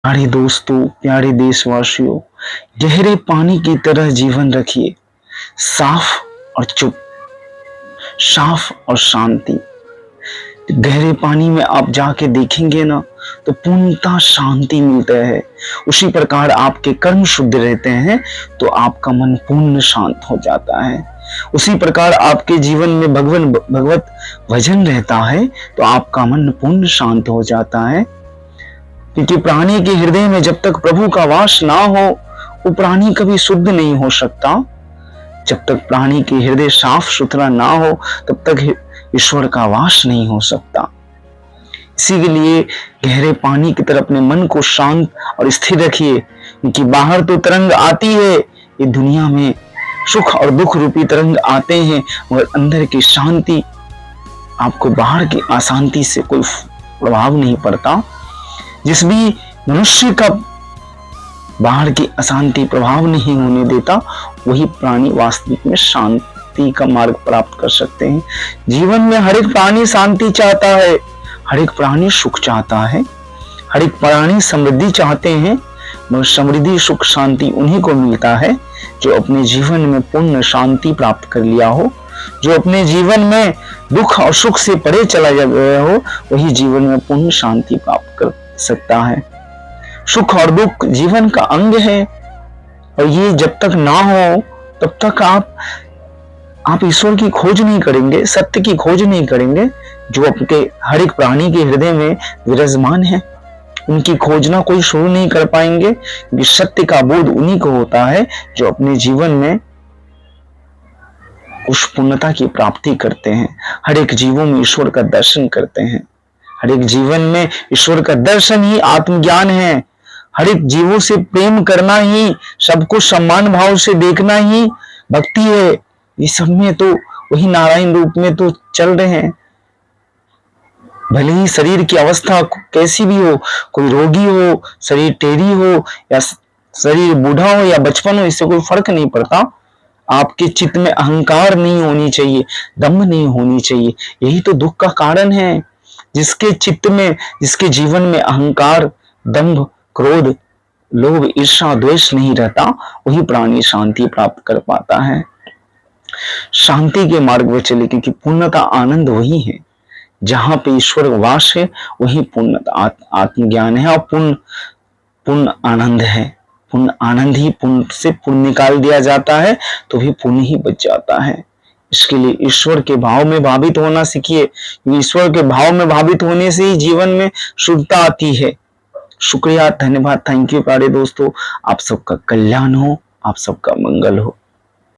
प्यारे दोस्तों, प्यारे देशवासियों, गहरे पानी की तरह जीवन रखिए, साफ और चुप, साफ और शांति। गहरे पानी में आप जाके देखेंगे ना तो पूर्णतः शांति मिलता है। उसी प्रकार आपके कर्म शुद्ध रहते हैं तो आपका मन पूर्ण शांत हो जाता है। उसी प्रकार आपके जीवन में भगवत भजन रहता है तो आपका मन पूर्ण शांत हो जाता है। क्योंकि प्राणी के हृदय में जब तक प्रभु का वास ना हो वो प्राणी कभी शुद्ध नहीं हो सकता। जब तक प्राणी के हृदय साफ सुथरा ना हो तब तक ईश्वर का वास नहीं हो सकता। इसी के लिए गहरे पानी की तरह अपने मन को शांत और स्थिर रखिए, क्योंकि बाहर तो तरंग आती है, ये दुनिया में सुख और दुख रूपी तरंग आते हैं, मगर अंदर की शांति आपको बाहर की अशांति से कोई प्रभाव नहीं पड़ता। जिस भी मनुष्य का बाहर की अशांति प्रभाव नहीं होने देता वही प्राणी वास्तविक में शांति का मार्ग प्राप्त कर सकते हैं। जीवन में हर एक प्राणी शांति चाहता है, हर एक प्राणी सुख चाहता है, हर एक प्राणी समृद्धि चाहते हैं, मगर समृद्धि सुख शांति उन्हीं को मिलता है जो अपने जीवन में पूर्ण शांति प्राप्त कर लिया हो, जो अपने जीवन में दुख और सुख से परे चला गया हो, वही जीवन में पूर्ण शांति प्राप्त कर सकता है। सुख और दुख जीवन का अंग है और ये जब तक ना हो तब तक आप ईश्वर की खोज नहीं करेंगे, सत्य की खोज नहीं करेंगे जो आपके हर एक प्राणी के हृदय में विराजमान है। उनकी खोजना कोई शुरू नहीं कर पाएंगे, क्योंकि सत्य का बोध उन्हीं को होता है जो अपने जीवन में उस पूर्णता की प्राप्ति करते हैं। हर एक जीवों में ईश्वर का दर्शन करते हैं। हर एक जीवन में ईश्वर का दर्शन ही आत्मज्ञान है। हर एक जीवों से प्रेम करना ही, सबको सम्मान भाव से देखना ही भक्ति है। ये सब में तो वही नारायण रूप में तो चल रहे हैं। भले ही शरीर की अवस्था कैसी भी हो, कोई रोगी हो, शरीर टेढ़ी हो या शरीर बूढ़ा हो या बचपन हो, इससे कोई फर्क नहीं पड़ता। आपके चित्त में अहंकार नहीं होनी चाहिए, दम्भ नहीं होनी चाहिए। यही तो दुख का कारण है। जिसके चित्त में, जिसके जीवन में अहंकार, दंभ, क्रोध, लोभ, ईर्ष्या, द्वेष नहीं रहता, वही प्राणी शांति प्राप्त कर पाता है। शांति के मार्ग पर चले, क्योंकि पूर्णता आनंद वही है। जहां पे ईश्वर वास है वही पूर्णता आत्मज्ञान है और पूर्ण आनंद है। पूर्ण आनंद ही पुण्य से पुण्य निकाल दिया जाता है तो भी पुण्य ही बच जाता है। इसके लिए ईश्वर के भाव में भावित होना सीखिए। ईश्वर के भाव में भावित होने से ही जीवन में शुद्धता आती है। शुक्रिया, धन्यवाद, थैंक यू प्यारे दोस्तों। आप सबका कल्याण हो, आप सबका मंगल हो।